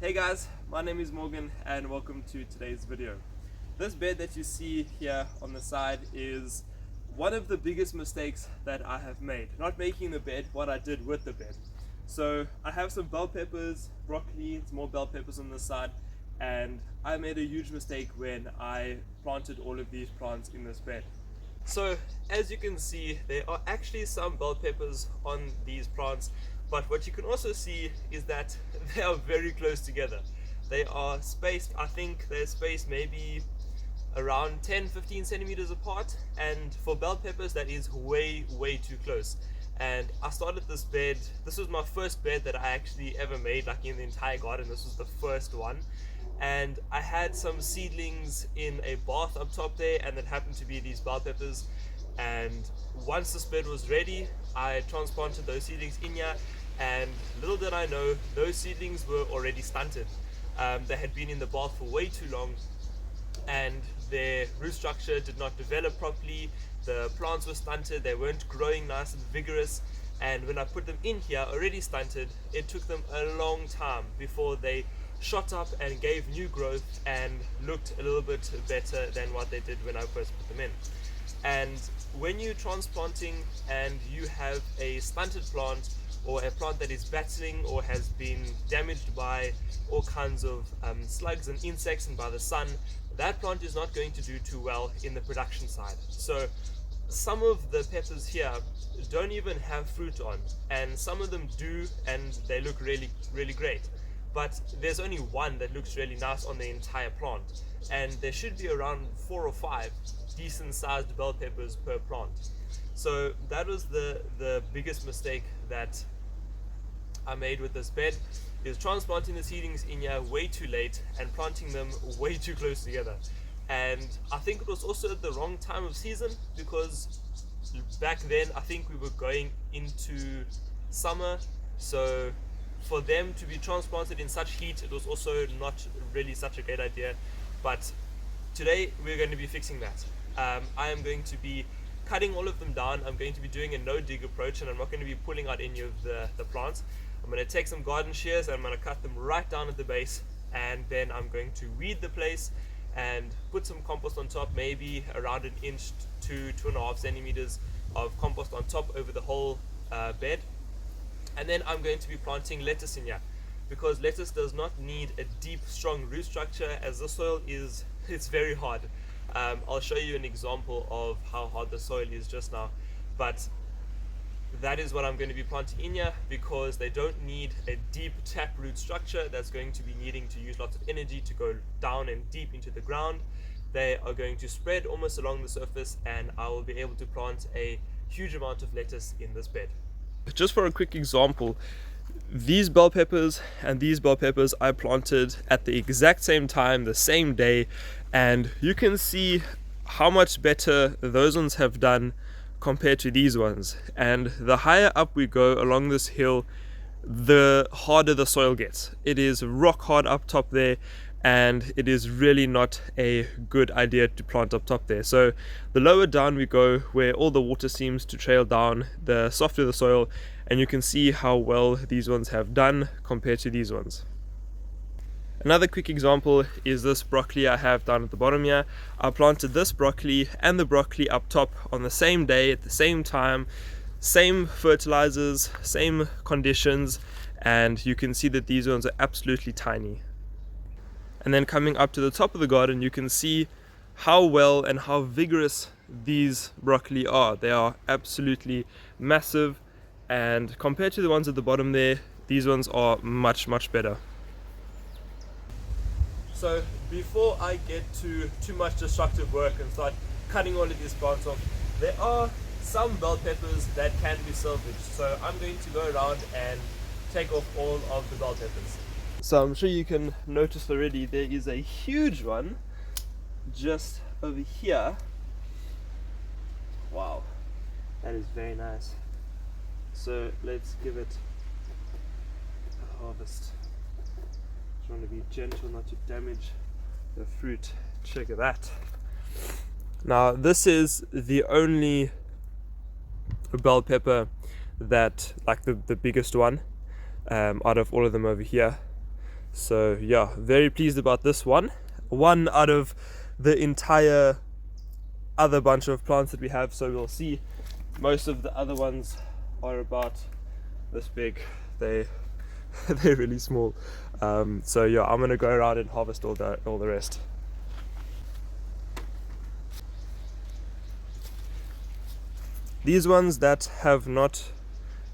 Hey guys, my name is Morgan and welcome to today's video. This bed that you see here on the side is one of the biggest mistakes that I have made. Not making the bed, what I did with the bed. So I have some bell peppers, broccoli, some more bell peppers on the side, and I made a huge mistake when I planted all of these plants in this bed. So as you can see, there are actually some bell peppers on these plants, but what you can also see is that they are very close together. They are spaced, I think they're spaced maybe around 10-15 centimeters apart, and for bell peppers that is way too close. And I started this bed, this was my first bed that I actually ever made, like in the entire garden. This was the first one, and I had some seedlings in a bath up top there, and it happened to be these bell peppers. And once this bed was ready, I transplanted those seedlings in here, and little did I know, those seedlings were already stunted. They had been in the bath for way too long, and their root structure did not develop properly. The plants were stunted, they weren't growing nice and vigorous, and when I put them in here already stunted, it took them a long time before they shot up and gave new growth and looked a little bit better than what they did when I first put them in. And when you're transplanting and you have a stunted plant, or a plant that is battling or has been damaged by all kinds of slugs and insects and by the sun, that plant is not going to do too well in the production side. So some of the peppers here don't even have fruit on, and some of them do, and they look really great. But there's only one that looks really nice on the entire plant, and there should be around 4 or 5 decent sized bell peppers per plant. So that was the biggest mistake that I made with this bed, is transplanting the seedlings in here way too late and planting them way too close together. And I think it was also at the wrong time of season, because back then I think we were going into summer, so for them to be transplanted in such heat, it was also not really such a great idea. But today we're going to be fixing that. I am going to be cutting all of them down. I'm going to be doing a no dig approach, and I'm not going to be pulling out any of the plants. I'm going to take some garden shears and I'm going to cut them right down at the base, and then I'm going to weed the place and put some compost on top, maybe around 1 inch to 2.5 centimeters of compost on top over the whole bed. And then I'm going to be planting lettuce in here, because lettuce does not need a deep strong root structure, as the soil it's very hard. I'll show you an example of how hard the soil is just now, but that is what I'm going to be planting in here, because they don't need a deep tap root structure that's going to be needing to use lots of energy to go down and deep into the ground. They are going to spread almost along the surface, and I will be able to plant a huge amount of lettuce in this bed. Just for a quick example, these bell peppers and these bell peppers I planted at the exact same time, the same day, and you can see how much better those ones have done compared to these ones. And the higher up we go along this hill, the harder the soil gets. It is rock hard up top there, and it is really not a good idea to plant up top there. So the lower down we go, where all the water seems to trail down, the softer the soil, and you can see how well these ones have done compared to these ones. Another quick example is this broccoli I have down at the bottom here. I planted this broccoli and the broccoli up top on the same day at the same time, same fertilizers, same conditions, and you can see that these ones are absolutely tiny. And then coming up to the top of the garden, you can see how well and how vigorous these broccoli are. They are absolutely massive, and compared to the ones at the bottom there, these ones are much better. So before I get to too much destructive work and start cutting all of these plants off, there are some bell peppers that can be salvaged. So I'm going to go around and take off all of the bell peppers. So I'm sure you can notice already there is a huge one just over here. Wow, that is very nice. So let's give it a harvest. Trying to be gentle not to damage the fruit. Check that. Now this is the only bell pepper that, like the biggest one out of all of them over here. So yeah, very pleased about this one out of the entire other bunch of plants that we have. So we'll see, most of the other ones are about this big. They're really small. So yeah, I'm gonna go around and harvest all the rest. These ones that have not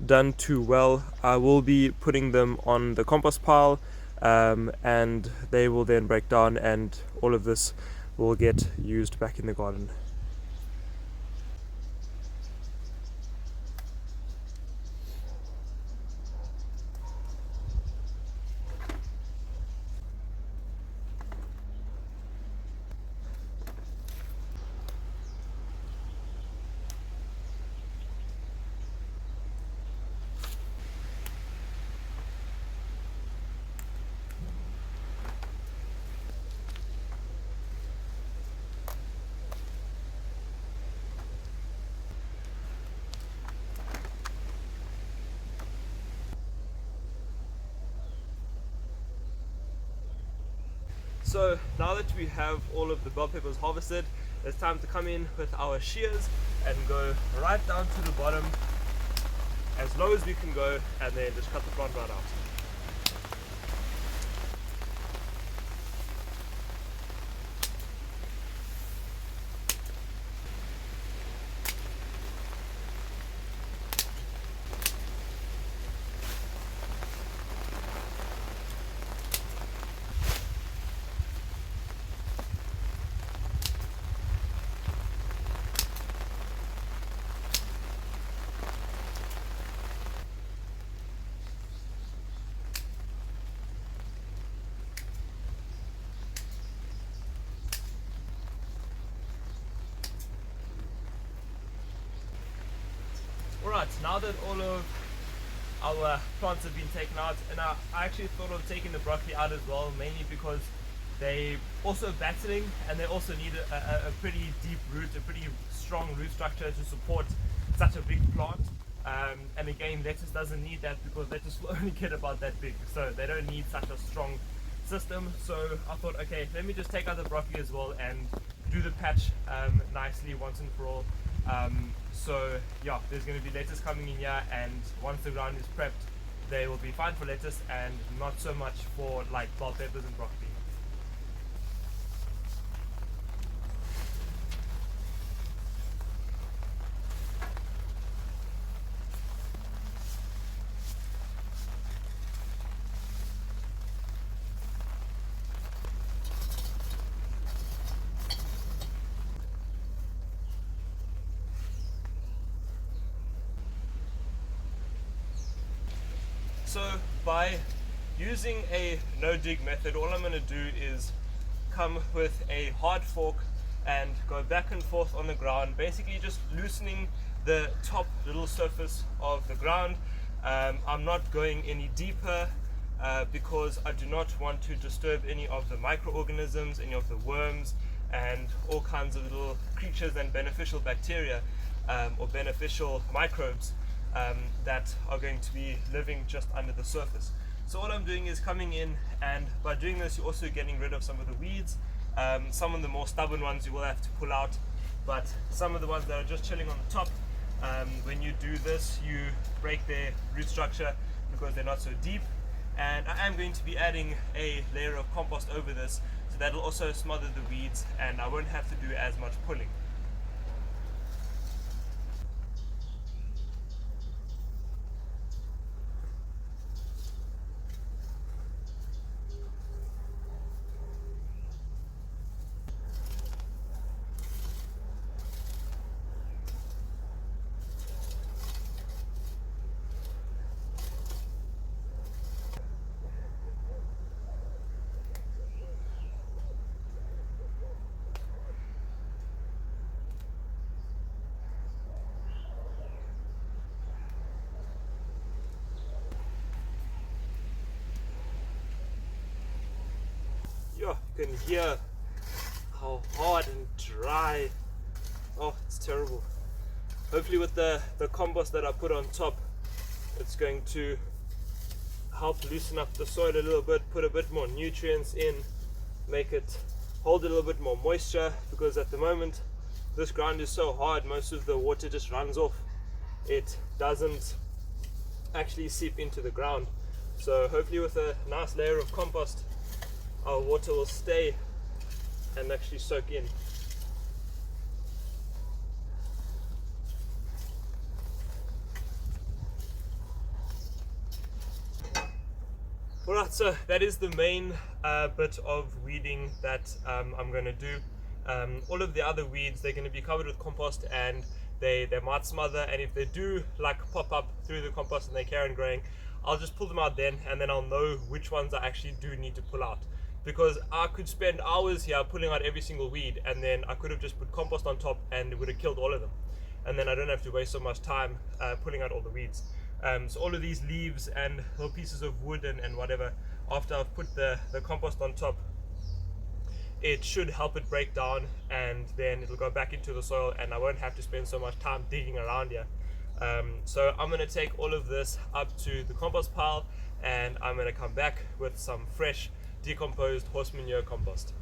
done too well, I will be putting them on the compost pile, and they will then break down and all of this will get used back in the garden. So now that we have all of the bell peppers harvested, it's time to come in with our shears and go right down to the bottom as low as we can go, and then just cut the plant right out. Alright, now that all of our plants have been taken out, and I actually thought of taking the broccoli out as well, mainly because they also battling and they also need a pretty deep root, a pretty strong root structure to support such a big plant. And again, lettuce doesn't need that because lettuce will only get about that big, so they don't need such a strong system. So I thought, okay, let me just take out the broccoli as well and do the patch nicely once and for all. So yeah, there's going to be lettuce coming in here, and once the ground is prepped, they will be fine for lettuce and not so much for like bell peppers and broccoli. So by using a no dig method, all I'm going to do is come with a hard fork and go back and forth on the ground, basically just loosening the top little surface of the ground. I'm not going any deeper because I do not want to disturb any of the microorganisms, any of the worms and all kinds of little creatures and beneficial bacteria or beneficial microbes that are going to be living just under the surface. So all I'm doing is coming in, and by doing this you're also getting rid of some of the weeds. Some of the more stubborn ones you will have to pull out, but some of the ones that are just chilling on the top, when you do this you break their root structure because they're not so deep. And I am going to be adding a layer of compost over this, so that'll also smother the weeds and I won't have to do as much pulling. Yeah, you can hear how hard and dry. Oh, it's terrible. Hopefully with the compost that I put on top, it's going to help loosen up the soil a little bit, put a bit more nutrients in, make it hold a little bit more moisture, because at the moment this ground is so hard, most of the water just runs off. It doesn't actually seep into the ground. So hopefully with a nice layer of compost, our water will stay and actually soak in. Alright, so that is the main bit of weeding that I'm going to do. All of the other weeds, they're going to be covered with compost, and they might smother, and if they do like pop up through the compost and they carry on growing, I'll just pull them out then, and then I'll know which ones I actually do need to pull out. Because I could spend hours here pulling out every single weed, and then I could have just put compost on top and it would have killed all of them, and then I don't have to waste so much time pulling out all the weeds. So all of these leaves and little pieces of wood and whatever, after I've put the compost on top, it should help it break down, and then it'll go back into the soil and I won't have to spend so much time digging around here. So I'm going to take all of this up to the compost pile, and I'm going to come back with some fresh decomposed horse manure compost.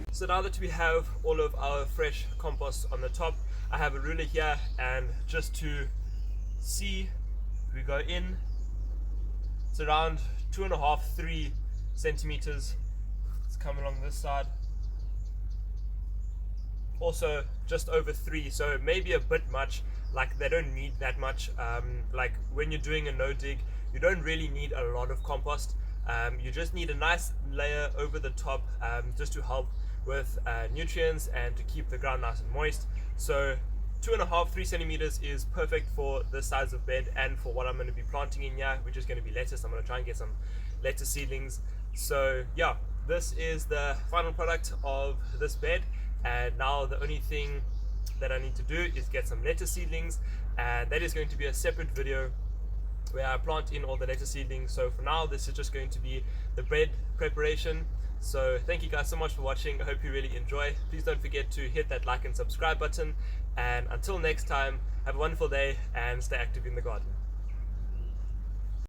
So now that we have all of our fresh compost on the top, I have a ruler here, and just to see, we go in, it's around 2.5–3 centimeters. Let's come along this side. Also just over 3, so maybe a bit much. Like, they don't need that much. Like when you're doing a no dig, you don't really need a lot of compost. You just need a nice layer over the top, just to help with nutrients and to keep the ground nice and moist. So 2.5–3 centimeters is perfect for this size of bed and for what I'm going to be planting in here, which is going to be lettuce. I'm going to try and get some lettuce seedlings. So yeah, this is the final product of this bed, and now the only thing that I need to do is get some lettuce seedlings, and that is going to be a separate video where I plant in all the lettuce seedlings. So for now, this is just going to be the bed preparation. So thank you guys so much for watching. I hope you really enjoy. Please don't forget to hit that like and subscribe button, and until next time, have a wonderful day and stay active in the garden.